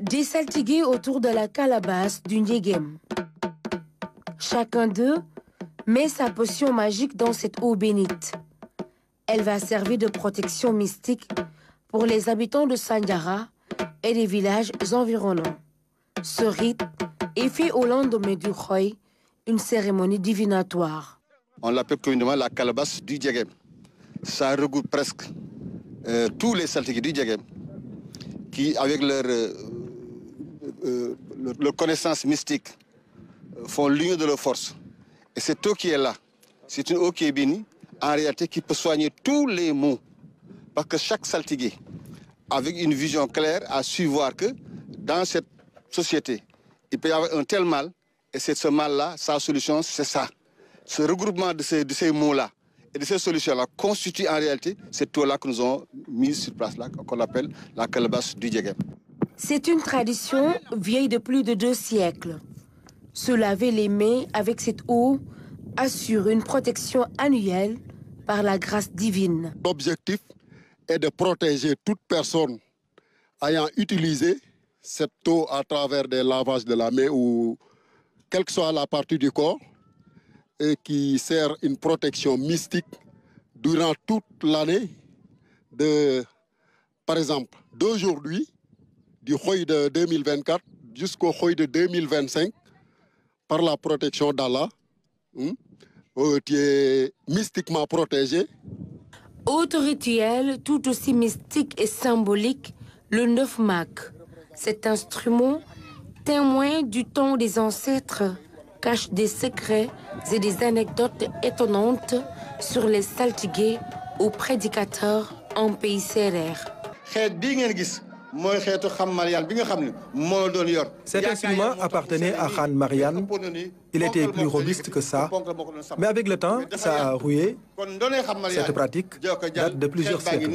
Des saltigués autour de la calebasse du Ndiégem. Chacun d'eux met sa potion magique dans cette eau bénite. Elle va servir de protection mystique pour les habitants de Sandiara et des villages environnants. Ce rite est fait au lendemain du Khoy, une cérémonie divinatoire. On l'appelle communément la calebasse du Ndiégem. Ça regroupe presque tous les saltigués du Ndiégem qui, avec leur connaissance mystique, font l'union de leurs forces. Et cette eau qui est là, c'est une eau qui est bénie, en réalité qui peut soigner tous les maux. Parce que chaque saltigué, avec une vision claire, a su voir que dans cette société, il peut y avoir un tel mal, et c'est ce mal-là, sa solution, c'est ça. Ce regroupement de ces mots-là et de ces solutions-là constitue en réalité cette eau-là que nous avons mise sur place, qu'on appelle la calebasse du Ndiégem. C'est une tradition vieille de plus de 2 siècles. Se laver les mains avec cette eau assure une protection annuelle par la grâce divine. L'objectif est de protéger toute personne ayant utilisé cette eau à travers des lavages de la main ou quelle que soit la partie du corps et qui sert une protection mystique durant toute l'année, par exemple, d'aujourd'hui, du Khoy de 2024 jusqu'au Khoy de 2025, par la protection d'Allah, tu es mystiquement protégé. Autre rituel tout aussi mystique et symbolique, le Ndofmak. Cet instrument, témoin du temps des ancêtres, cache des secrets et des anecdotes étonnantes sur les saltigués ou prédicateurs en pays sérère. Cet instrument appartenait à Khan Marian. Il était plus robuste que ça. Mais avec le temps, ça a rouillé. Cette pratique date de plusieurs siècles.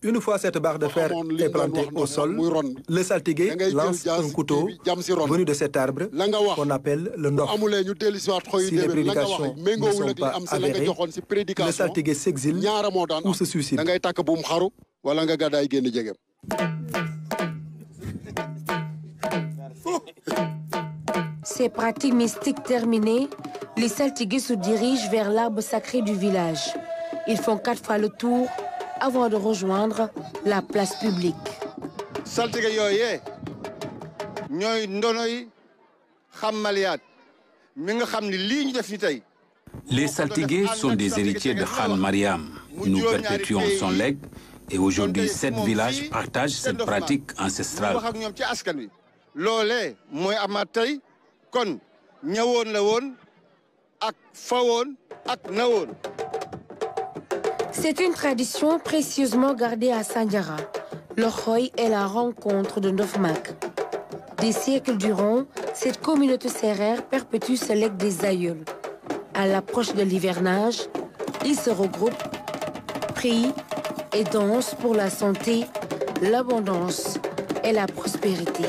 Une fois cette barre de fer est plantée au sol, le saltigué lance un couteau venu de cet arbre qu'on appelle le ndof. Si les prédications ne sont pas avérées, le saltigué s'exile ou se suicide. Ces pratiques mystiques terminées, les saltigués se dirigent vers l'arbre sacré du village. Ils font 4 fois le tour avant de rejoindre la place publique. Les saltigués sont des héritiers de Khan Mariam. Nous perpétuons son legs et aujourd'hui 7 villages partagent cette pratique ancestrale. C'est une tradition précieusement gardée à Sandiara. Le Khoy est la rencontre de Ndofmak. Des siècles durant, cette communauté sérère perpétue ce legs des aïeuls. À l'approche de l'hivernage, ils se regroupent, prient et dansent pour la santé, l'abondance et la prospérité.